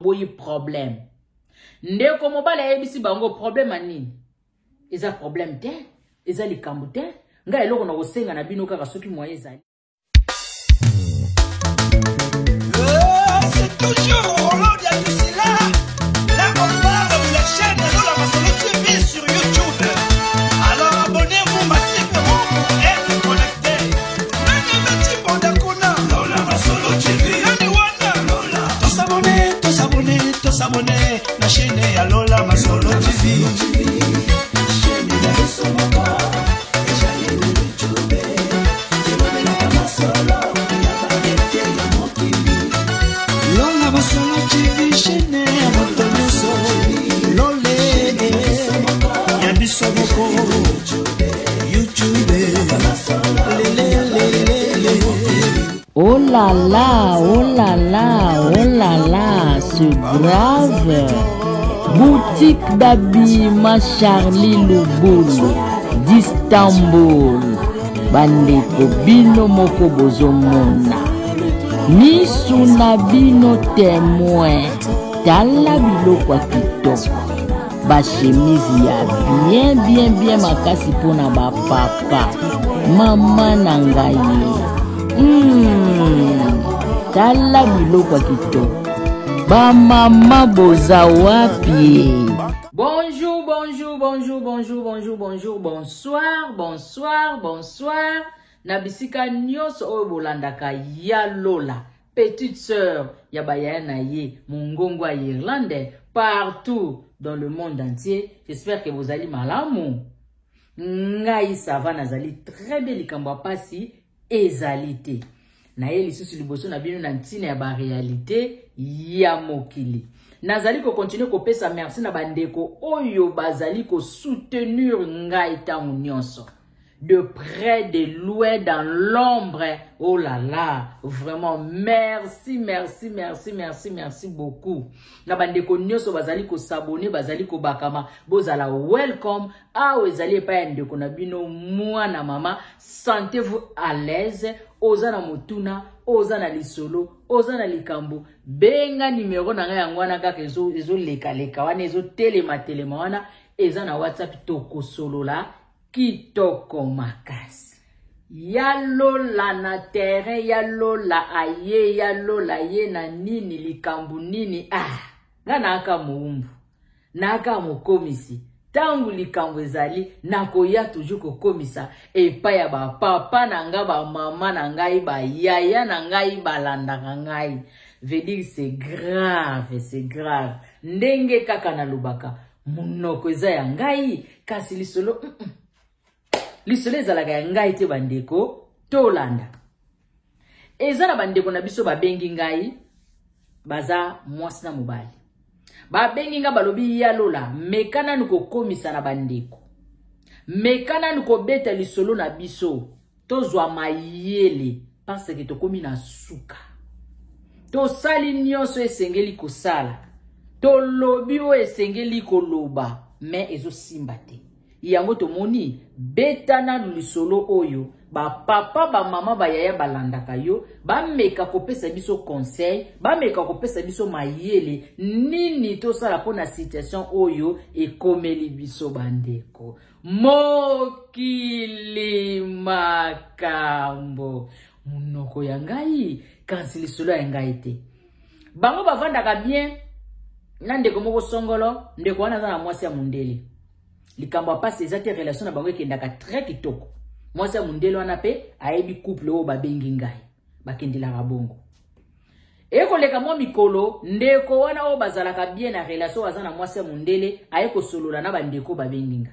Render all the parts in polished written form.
boyi problème. Ndeko mobala yebisi bango problème anini. Eza problème te, eza likambo te. Nga eloko na kosenga na bino kaka soki moye ezali. C'est toujours Roland Diatusila. Là on parle de la chaîne Lola Masolo TV sur YouTube. Alors abonnez-vous massivement pour être connecté. Nani Meti Bondakuna Lola Masolo TV. Nani Wanda Lola. Tous abonnés la chaîne ya Lola Masolo TV. Chaîne ya Somaka. Oh là là, oh là là, oh là là, c'est grave. Boutique d'habillement Charlie Lubulu d'Istanbul. Bandeko bino moko bozomona. Misu na bino témoin. Tala biloko kitoko. Ba chemise ya bien makasi pona ba papa. Mama na ngai. Tala biloko kitoko. Ba mama boza wapi? Bonsoir. Nabisika nyonso oyo bolandaka ya Lola, petite sœur ya bayana ye, mungongwa irlandais, partout dans le monde entier. J'espère que vous allez malamu. Ngai sava nazali très bien likambo pasi ezalite. Na ye lisusu liboso na bino na ntina ya ba réalité ya mokili. Nazali ko continuer ko pesa merci na bandeko oyo bazali ko soutenir ngai tangu nyonso. De près, de loin, dans l'ombre. Oh là là, vraiment, merci beaucoup. Na bandeko nyonso bazali ko s'abonner, bazali ko bakama, bozala welcome. Ah, ezali pa ndeko na bino mwana mama, sentez-vous à l'aise. Oza na mutuna, oza na lisolo, oza na likambo. Benga numéro na nga ngwana kaka ezo leka wana ezo telema wana eza na WhatsApp toko solo la. Kitoko makasi. Ya Lola na terrain, ya Lola aye, ya Lola ye na nini likambu nini. Nga na aka muumbu. Na aka mukomisi. Tangu likambu ezali, nakoya toujours kokomisa. Epa ya ba papa na nga ba mama na ngai ba yaya na ngai ba landa na ngai. Veut dire c'est grave. Ndenge kaka na lubaka. Munoko eza ya ngai. Kasi lisolo lisolo ezalaka ya ngai te bandeko tolanda. Ezala bandeko na biso babengi ngai baza mwasi na mobali. Babengi nga balobi ya Lola mekana nuko komisa na bandeko. Mekana nuko beta lisolo na biso tozwa mayele parce que tokomi na suka. To sali nyonso esengeli kosala. To lobi o esengeli koloba mais ezo simba te. Yango to moni betana lisolo oyo ba papa ba mama ba yaya balandaka yo ba meka kopesa biso conseil ba meka kopesa biso mayele nini to sala pona situation oyo ekomeli biso bandeko mokili makambo munoko ya ngai kansi lisolo ya ngai te bango bavandaka bien na ndeko moko songolo ndeko wana za na mwasi ya mundele. Likambo passe ezate relation na bango ekendaka très kitoko. Mwasi ya mundele wana pe ayebi couple o babengi ngai. Bakendela bongo. Eko leka mo mikolo ndeko wana o bazalaka bien na relation azana mwasi ya mundele ayeko solola na bandeko babengi nga.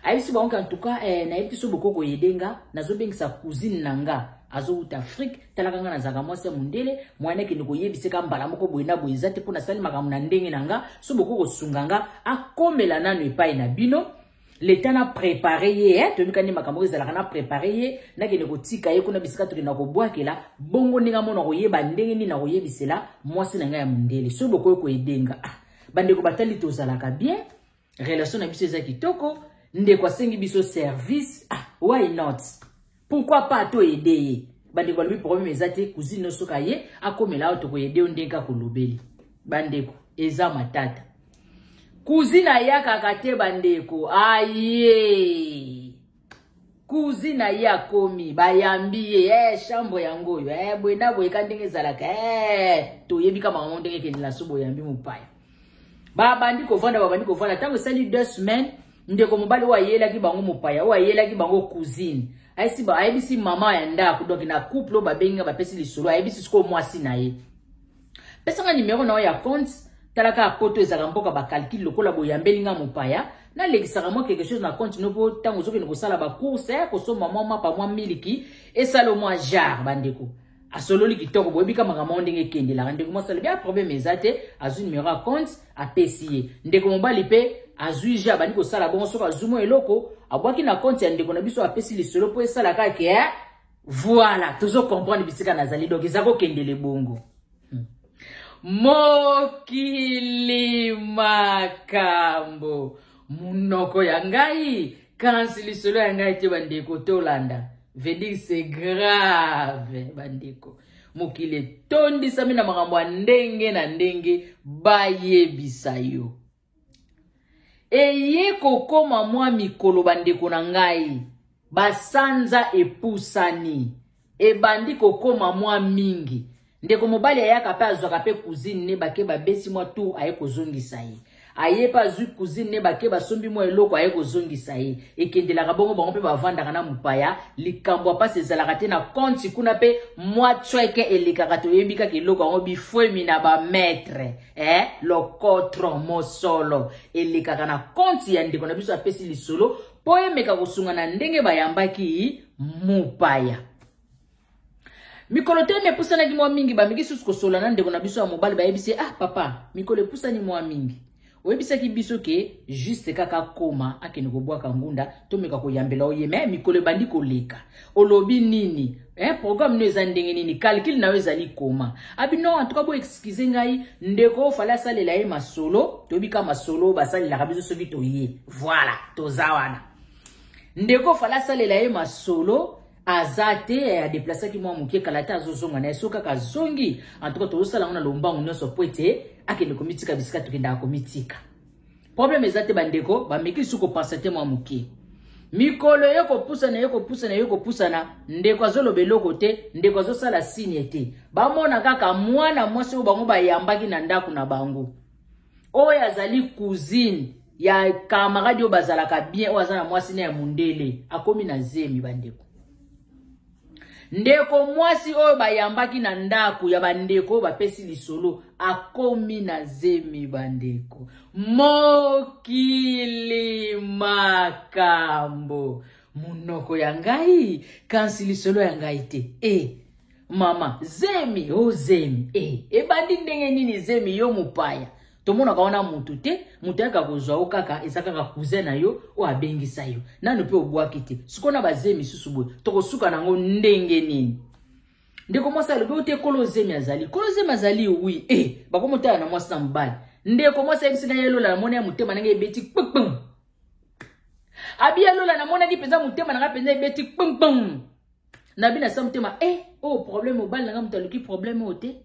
Ayebisi bango en tout cas na yebi so bokoko yedenga nazo bengisa cousine nanga azo uta Afrique talaka nga na zaka mwasi ya mundele mwana ke ndiko yebiseka mbala moko boyina boyizate pona sali makamu na ndenge nanga so bokoko sunganga akomela nanu epai na bino. L'état n'a préparé hier, tu as dit que na préparé hier, na kene ko tika ye kuna bisika to kena ko bwakela bongo ninga mona ko yeba ndenge ni na ko yebisela mwasi na nga ya mundele so boko ko edenga bandeko batali to zalaka bien relation na biso za kitoko ndeko asengi biso service why not, pourquoi pas to aider bandeko lui problème ezate cousine no soka ye akomela to ko aider ndenga ko lobeli bandeko eza matata. Cousine ayaka kate bandeko. Aye. Cousine aya komi bayambi chambre yango yo bwenda boyeka ndenge zalaka toyebika makambo ndenge kendela so boyambi mupaya. Babandi kovanda tango sali 2 semaines ndeko mobali wa yelaki bango mupaya wa yelaki bango cousine. Ayebisi mama ya ndako donc na couple babenga bapesi lisolo ayebisi siko mwasi na ye. Pesanga numéro na ya compte talaka poto ezaka mboka ba calcul lokola boyambelinga mupaya na lekisaka mo quelque chose na compte no po tango zoke no sala ba course ko so mama pa mwa miliki et salo mwa jar bandeko. Asololi kitoko boyebika makambo ndenge kendela ndeko mo sala bien problème ezate azu numéro à compte a pesier ndeko mobali pe azui ja bani ko sala bon so ka zumo eloko abwaki na compte ya ndeko na biso apesi lisolo po esala kake voilà tozo comprendre bisika nazali donc ezako kendele bongo. Mokili makambo munoko ya ngai kansi lisolo ya ngai te bandeko tolanda veut dire c'est grave bandeko mokili tondisa mina makambo ndenge na ndenge bayebisa yo eye kokoma mwa mikolo bandeko na ngai basanza epusani ebandi kokoma mwa mingi ndeko mobali ayaka pe azwaka pe cousine ne bake babesi mwa tu aye kozongisa ye aye pa azwi cousine ne bake basombi mwa eloko aye kozongisa ye ekendelaka bongo bango pe bavandaka na mupaya likambo apasi ezalaka te na konti kuna pe mwa chweke elekaka toyebika keloko yango bifwemi na bametre lokotro mosolo elekaka na konti ya ndeko na biso apesi lisolo po emeka kosunga na ndenge bayambaki mupaya. Mikolo te me pusana ki mwa mingi ba miki susu kosola na ndeko na biso ya mobali ba yebisi papa mikolo pusani mwa mingi oyebisa ki biso ke juste kaka koma akene ko bwaka ngunda to meka ko yambela oye me mikolo bandi ko leka olobi nini programme no eza ndenge nini calcul na ezali koma abi non en tout cas bo excuse ngai ndeko fala salela ye masolo to bika masolo basalela biso soki to ye voilà tozawana ndeko fala salela ye masolo azate a déplacer ki mwa mukie kalata azozonga na esoka ka zongi en tout cas to sala ngona lombangu nyoso poete akende komitika bisika tukenda komitika problème ezate bandeko ba meki suko pensate mwa mukie mikolo yoko pusana ndeko azolobeloko te ndeko azosala signe te bamona kaka mwana mwasi o bango bayambaki na ndako na bango oyo azali cousine ya camarade yo bazalaka bien o azana mwasi na ya mundele akomi na zemi bandeko ndeko mwasi oyo bayambaki na ndako ya bandeko bapesi lisolo akomi na zemi bandeko mokili makambo munoko ya ngai kansi lisolo ya ngai te mama zemi zemi ebandi ndenge nini zemi yo mupaya tomona kaona mutu te mutu yaka kozwa kaka ezaka cousin na yo o abengisa yo nanu pe obwaki te sikona bazemi susu boye tokosuka nango ndenge nini ndeko mwasa lobe te kolozemi azali oui bakomotala na mwasa mbali ndeko mwasa yebisina yelola na mona ya mutema nanga ebeti kpukpum abi yelola na mona ki penza mutema nanga penza ebeti kpukpum na bina sa mutema problème obali nanga mutaluki problème ote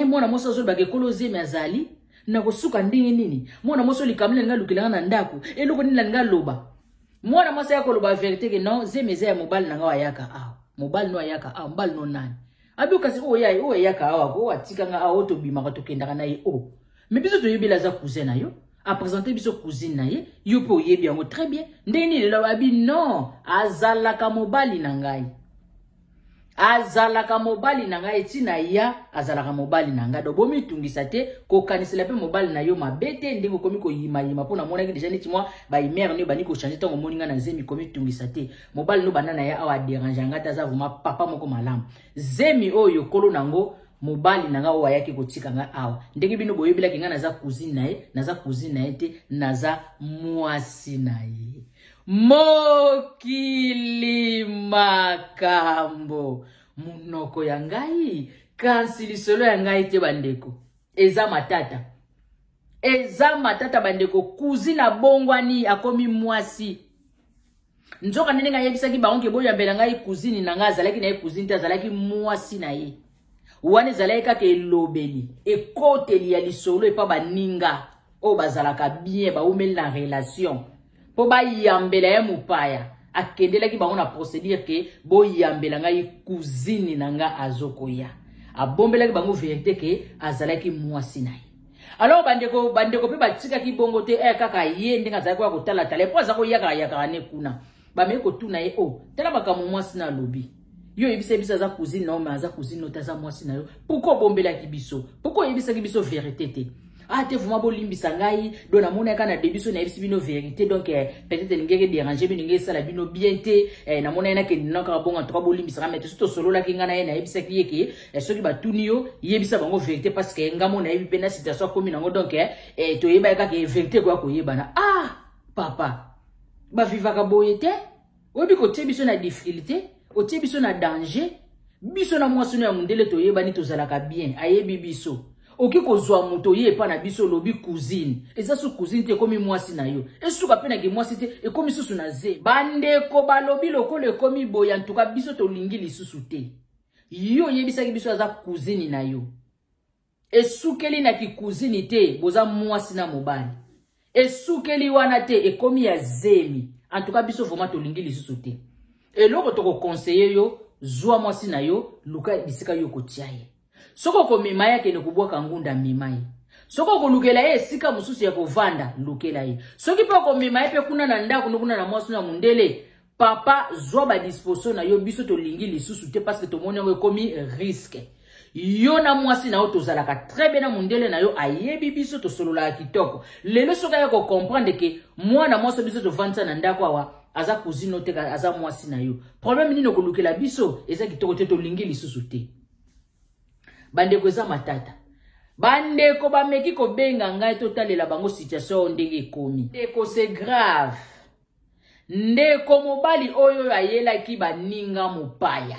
mwana mwasa zo bage kolozemi azali na kosuka ndenge nini mwana moso likamile nga lukilanga na ndako eloko nini nga loba mwana moso ya koloba vérité que non zemeza ya mobali nanga wayaka mobali no ayaka mobali no nani abi kasi o yaka ko atika nga to bima to kendaka na ye mais biso to yebela za cousin na yo a présenter biso cousine na ye yo pe oyebi yango très bien ndenge nini lo abi non azalaka mobali na ngai azalaka mobali na ngai tina ya azalaka mobali na ngai do bomi tungisa te ko kanisela pe mobali na yo mabete ndenge komi ko yima pona mona ki déjà neti moi ba mère ne bani ko changer tango moninga na zemi komi tungisa te mobali no banana ya awa déranger ngata za vraiment papa moko malamu zemi oyo kolo nango mobali nanga o yake ko tika nga awa ndenge bino boyebila kinga na za cousine na ye te na za mwasi na ye mokili makambo munoko ya ngai kansi lisolo ya ngai te bandeko eza matata bandeko cousine bongwani akomi mwasi nzoka nene nga yebisaki bango ke boya mbela ngai cousine na nga azalaki na ye cousine te azalaki mwasi na ye wana ezalaki kaka elobeli ekoteli ya lisolo epa baninga oyo bazalaka bien baumeli na relation mpo bayambela ya mopaya akendelaki bango na procédure ke boyambela ngai cousine na nga azokoya abombelaki bango vérité ke azalaki mwasi na ye. Alors bandeko pe batikaki bongo te kaka ye ndenge azalaki koya kotalatala po aza koyakayakaka ne kuna bameki kotuna ye tala makambo mwasi na alobi yo yebisa biso aza cousine na yo me aza cousine no te aza mwasi na yo pourquoi obombelaki biso pourquoi oyebisaki biso vérité te te vraiment bolimbisa ngai do namona eka na debiso na yebisi bino vérité donc peut-être ningeke déranger bino ngeke sala bino bien te namona ena ke naka bonga to bolimbisa ka mete surtout solo la kinga na ye na yebisa ki yeke soki batuni yo yebisa bango vérité parce que ngamo na yebi pe na situation komi nango donc to yeba eka ke vérité ko yebana papa ba vivaka boye te obi ko biso na difficulté otie biso na danger biso na mwasi ya mundele to yeba ni to zalaka bien ayebi biso oki kozwa moto ye pa na biso lobi cousine eza su cousine te komi mwasi na yo esuka pe na ke mwasi te ekomi susu na ze bandeko balobi lokolo ekomi boye en tout cas biso to lingi lisusu te yo yebisaki biso aza cousine na yo esukeli na ki cousine te boza mwasi na mobali esukeli wana te ekomi ya zemi en tout cas biso vraiment to lingi lisusu te eloko to ko conseiller yo zwa mwasi na yo luka bisika yo kotia ye soko komema yake ne kubwaka ngunda mimai soko kolukela ye sika mususu ya kovanda lukela ye soki pa komema ye pe kuna na ndako kuna na mwasi na mundele papa zwa ba disposition na yo biso to lingi lisusu te parce que to moni ngo komi risque yo na mwasi na yo tozalaka très bien na mundele na yo ayebi biso to solola kitoko lelo soka ya ko comprendre que mwana mwasi biso to vanta na ndako awa aza cousine te aza mwasi na yo problème nini kolukela biso eza kitoko te to lingi lisusu te. Bandeko eza matata. Bandeko bameki ko benga ngai totalela bango situation ndenge ekomi. Ndeko c'est grave. Ndeko mobali oyo ayelaki baninga mopaya.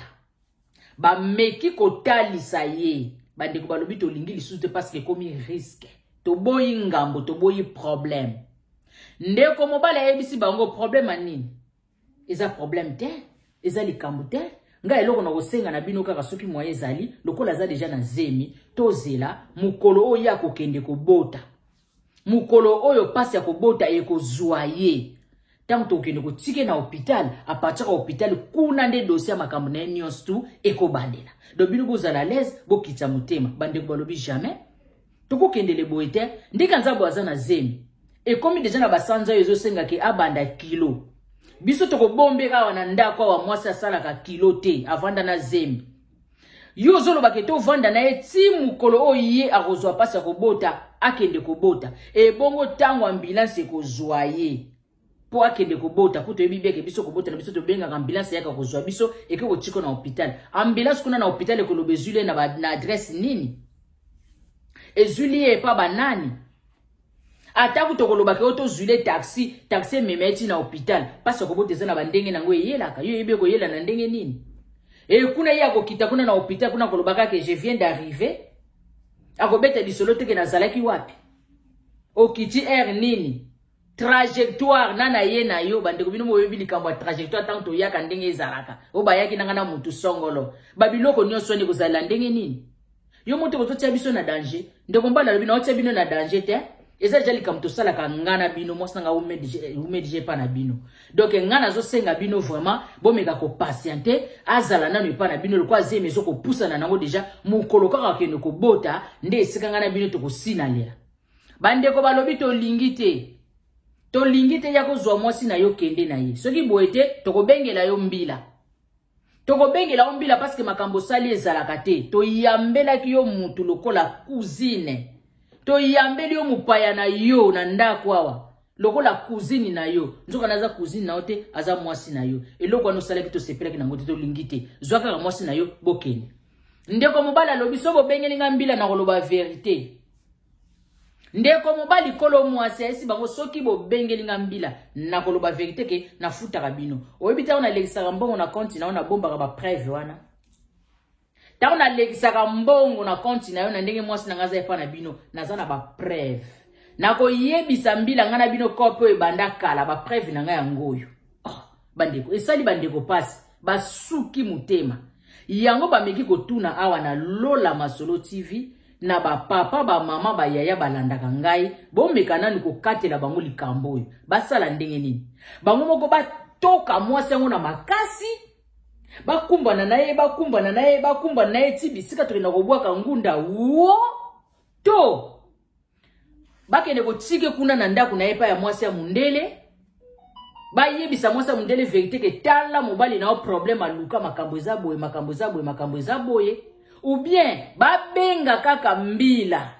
Bameki ko talisa ye. Bandeko balobi to lingi lisusu te parce que ekomi risque. To boyi ngambo, to boyi problème. Ndeko mobali ayebisi bango problème anini? Eza problème te? Eza likambo te? Nga eloko na kosenga na bino kaka soki moye ezali lokola za deja na zemi tozela mukolo oyo akokende kobota mukolo oyo pasi ya kobota ekozwa ye tanto okende kotike na hôpital apataka hôpital kuna nde dossier makambo na nyonso tu ekobandela do bino bozala l'aise bokitsa mutema bande balobi jamais tokokendele boye te ndika nzabo aza na zemi ekomi deja na basanza ezo senga ke abanda kilo biso toko bombe kawa na ndako wa mwasi asalaka kilo te avanda na zemi yo zolo baketo vanda na eti mukolo oye akozwa pasi ya kobota akende kobota e bongo tango ambulance ekozwa ye po akende kobota po toyebi beke biso kobota na biso to benga ambulance yaka kozwa biso eke kochiko na hôpital ambulance kuna na hôpital ekolobe zule na adresse nini ezuli e pa banani ataku tokoloba ke oto zule taxi memeti na hôpital parce que boteza na bandenge nango yelaka yo yebe ko yela na ndenge nini e kuna ya ko kita kuna na hôpital kuna kolobaka ke je viens d'arriver akobeta disolo teke na zalaki wapi okiti air nini trajectoire nana ye na yo bandeko bino moyebi likambo trajectoire tanto yaka ndenge ezalaka obayaki nanga na mutu songolo babiloko nyonso ne kozala ndenge nini yo moto kozotia biso na danger ndeko mbala lobi na otia bino na danger te eza jali kam to sala ka ngana bino mosanga umedije pa na bino donc ngana zo senga bino vraiment bomeka ko patienter azala nanu pa na bino le kwa zeme zo ko poussa na nango déjà mukolo kaka ke ne ko bota nde esika ngana bino to ko sinalela bande ko balobi to lingite ya ko zwa mwasi na yo kende na ye soki boete to ko bengela yo mbila toko bengela yo mbila parce que makambo sali ezalaka te to yambela ki yo mutu lokola cousine to yambeli yo mupaya na yo na ndako awa lokola cousine na yo nzoka naza cousine na ote aza mwasi na yo eloko no salaki to sepela ki nango te to lingite zwaka ka mwasi na yo bokene ndeko mobala lobi so bo bengeli ngambila na koloba vérité ndeko mobali kolo mwasi esi bango soki bo bengeli ngambila na koloba vérité ke na futa kabino oyebita ona lekisa mbongo na compte na ona bomba ka ba preuve wana ta ona lekisa mbongo na compte na yo na ndenge mwasi na ngaza epa na bino naza na ba preuve na ko yebisa mbila ngana bino kopo e banda kala ba preuve na nga yango yo bandeko esali bandeko pasi basuki mutema yango bameki kotuna awa na Lola Masolo TV na ba papa ba mama ba yaya balandaka ngai bomeka nani kokatela bango likambo oyo basala ndenge nini bango moko batoka mwasi yango na makasi bakumbana na ye ti bisika tokenda kobwaka ngunda wo to bakende kotike kuna na ndako na ye pa ya mwasi ya mundele bayebisa mwasi ya mundele verite ke tala mobali na o problème aluka makambo eza boye ou bien babenga kaka mbila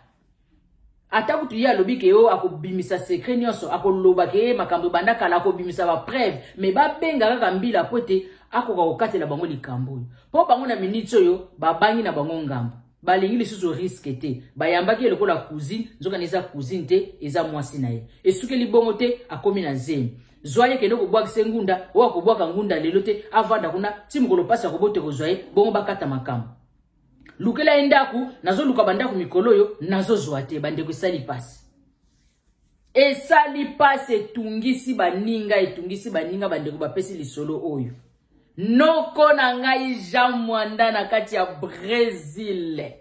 ata kutu ya lobi ke yo akobimisa secret nyonso akoloba ke makambo banda kala akobimisa ba preuve mais babenga kaka mbila pote akoka kokatela bango likambo oyo po bango na minute oyo babangi na bango ngambo balingi lisusu risque te bayambaki lokola cousine nzoka neza cousine te eza mwasi na ye esukeli bongo te akomi na zemi zoye kende kobwakisa ngunda o akobwaka ngunda lelo te avanda kuna ti mokolo pasi akobote kozwaye bongo bakata makambo lukela endaku nazo luka bandaku mikolo yo nazo zwa te bandeko esali pasi etungisi baninga bandeko bapesi lisolo oyo noko na ngai Jean Mwanda na kati ya Brésil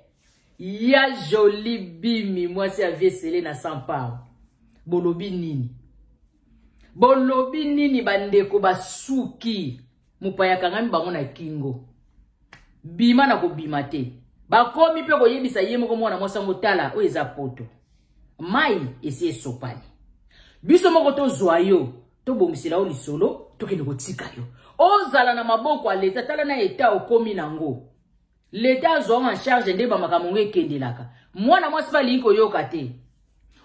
ya Joli Bimi mwasi ya Viesele na Sampao bolobi nini bandeko basuki mupaya kangami bango na kingo bima na kobima te bakomi pe koyebisa ye moko mwana mwasi ngo tala o eza poto mai esi esopani biso moko tozwa yo tobomisela o lisolo tokende kotika yo ozala na maboko a leta tala na eta okomi nango leta azwa en charge nde bamakambo ngo ekendelaka mwana mwasi balingi koyoka te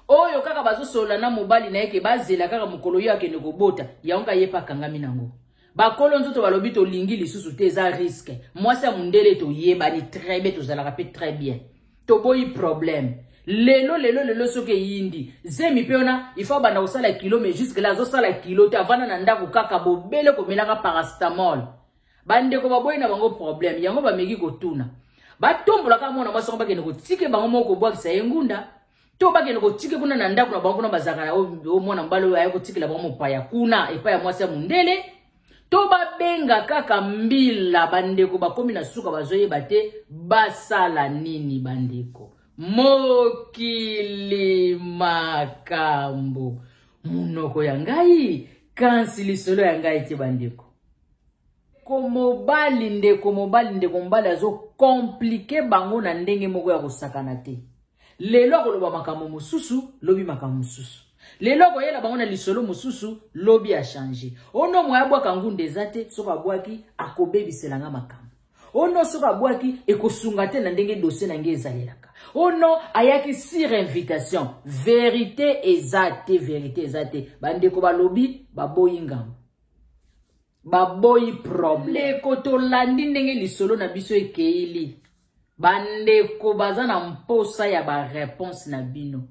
oyo kaka bazosola na mobali na yeke bazela kaka mokolo yo akende kobota yango ka ye pa kangami nango bakolo nzoto balobi to lingi lisusu te za risque mwasi ya mundele to yebani très bien tozalaka pe très bien to boyi problème lelo soke yindi zemi pe ona il faut banda kosala kilo mais jusque là zo sala kilo te avana na ndako kaka bobele komelaka paracetamol bandeko baboyi na bango problème yango bameki kotuna batombola kaka mwana mwasi ngo bakende kotike bango moko bwakisa ye ngunda to bakende kotike kuna na ndako na bango kuna bazaka o mwana mbalo oyo aye kotikela bango mopaya kuna epa ya mwasi ya mundele to babenga kaka mbila bandeko bakomi na suka bazoyeba te basala nini bandeko mokili makambo munoko ya ngai kansi lisolo ya ngai te bandeko komobali ndeko mobali azo komplike bango na ndenge moko ya kosakana te lelo akoloba makambo mosusu lobi makambo mosusu lelo koyela bango na lisolo mosusu lobi a changer ono moya bwaka ngunde zate soka bwaki akobebiselanga makambo ono soka bwaki ekosunga te na ndenge dossier na nge ezalelaka ono ayaki sur invitation vérité ezate bandeko balobi baboyi ngambo baboyi problème kotolandi ndenge lisolo na biso ekeili bandeko baza na mposa ya ba réponse na bino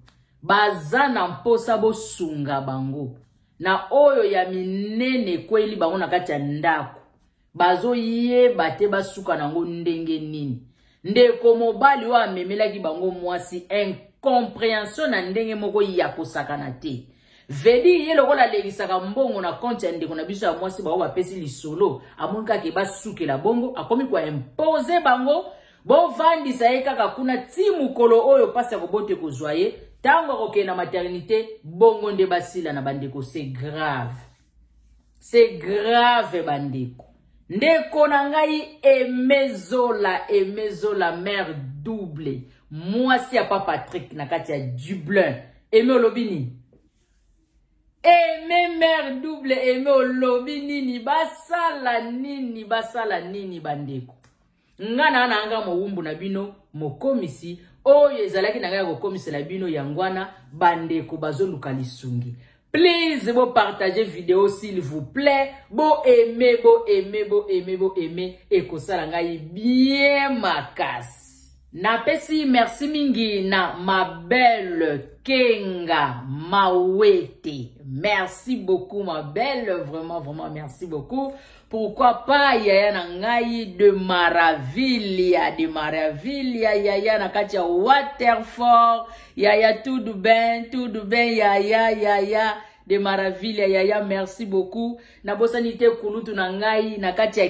baza na mposa bosunga bango na oyo ya minene kweli bango na kati ya ndako bazo yeba te basuka nango ndenge nini ndeko mobali wa amemelaki bango mwasi incompréhension na ndenge moko ya kosakana te vedi ye lokola legisaka mbongo na konti ya ndeko na biso ya mwasi bao bapesi lisolo amoni kaka basukela bongo akomi kwa impose bango bovandisa ye kaka kuna ti mokolo oyo pasi ya kobote kozwa ye tango akokende na maternité bongo nde basila na bandeko c'est grave bandeko ndeko na ngai emezola mère double mwasi ya papa Patrick na kati ya Dublin eme olobini eme mère double eme olobini basala nini bandeko ngana na anga mowumbu na bino mokomisi oyo ezalaki na ngai kokomisela bino yangwana bandeko bazoluka lisungi. Please, bo partager vidéo s'il vous plaît. Bo aimer, et kosala ngai bien makas. Napesi merci mingi na ma belle Kenga Mawete. Merci beaucoup ma belle, vraiment merci beaucoup. Pourquoi pas yaya na ngai de Maravilha, yaya na katia Waterford, yaya tout du ben yaya de Maravilha, yaya merci beaucoup. Na bosanite kulutu na ngai na katia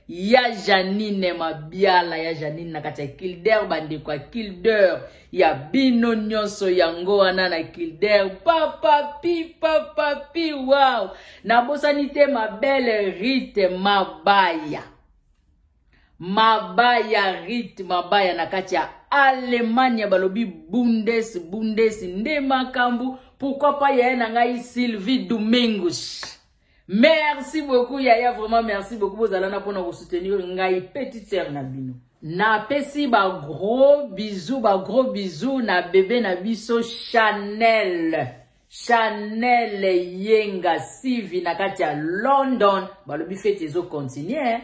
ya Janine Mabiala ya Janine na kati ya Kilder bande kwa Kilder ya bino nyonso yango wana na Kilder papa pi wow na bosanite ma belle Rite Mabaya Rite Mabaya na kati ya Allemagne balobi Bundes nde makambu pourquoi pas ya na ngai Sylvie Domingos. Merci beaucoup Yaya, vraiment merci beaucoup bozalana pour nous soutenir ngai petite sœur na bino. Na pesi ba gros bisous na bébé na biso Chanel Yenga Sivi na kati ya London balobi fête ezo continuer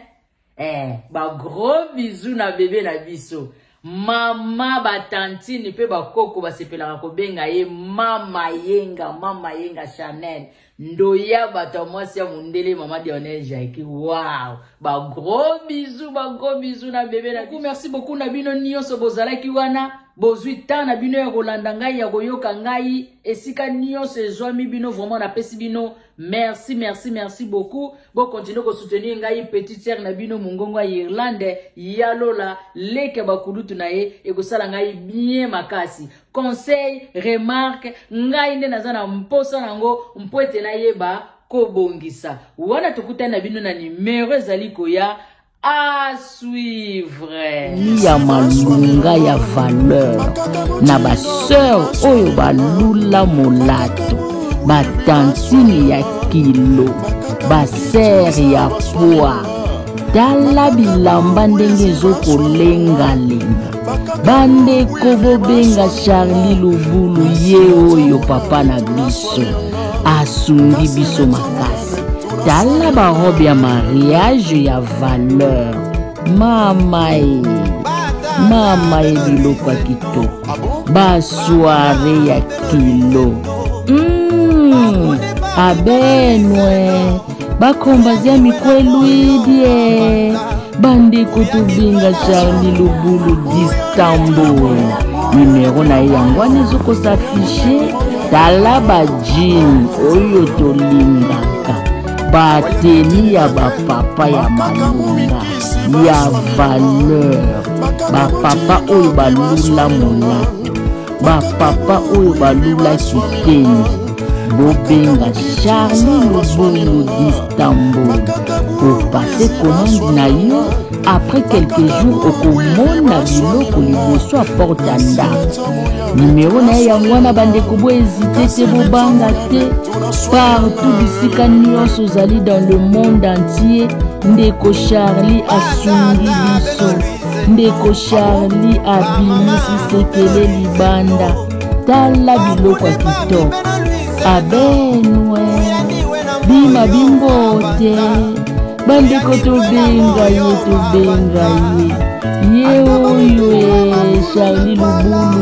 ba gros bisous na bébé na biso. Mama batantini pe bakoko basepelaka kobenga ye mama yenga Chanel ndoya bato mwasi ya mundele mama Dionel Jaiki. Wow, ba gros bisous na bébé na biso. Merci beaucoup na bino nyonso bozalaki wana bozwi ta na bino ya kolanda ngai ya koyoka ngai esika nyonso ezwami bino vraiment na pesi bino merci beaucoup. Bon continuez ko soutenir ngai petite sœur na bino mungongo ya Irlande yalola leke bakulutu na ye ekosala ngai bien makasi. Conseil, remarque ngai nde nazana mposa nango mpwete na yeba kobongisa. Wana tukutana na bino na numéro ezali koya à suivre. Ya malunga ya valeur na ba sœur oyo balula molato ba tantini ya kilo ba ser ya poa dala bilamba ndenge zokolenga bande kobobenga Charlie Lubulu ye oyo papa na biso asungi biso makasi dala ba robe ya mariage ya valeur mama biloko ya kitoko ba soirée ya kilo abenwe bakombazia mikwelwidie bande kutubinga Charlie Lubulu d'Istanbul numéro na yango anezoko s'afficher tala ba jean oyo tolingaka bateni ya bapapa ya malunga ya valeur bapapa oyo balula molato bapapa oyo balula kitendi bobenga Charlie Lubulu d'Istanbul pour passer commande na yo après quelques jours okomona biloko liboso à porte ndako numéro na yango wana bandeko bo hésiter te bobanga te partout bisika nyonso ozali dans le monde entier ndeko Charlie asungi biso ndeko Charlie abimisi sekele libanda tala biloko ya kitoko abenwe bima bimbote bandeko tobenga ye ye oyo Charlie Lubulu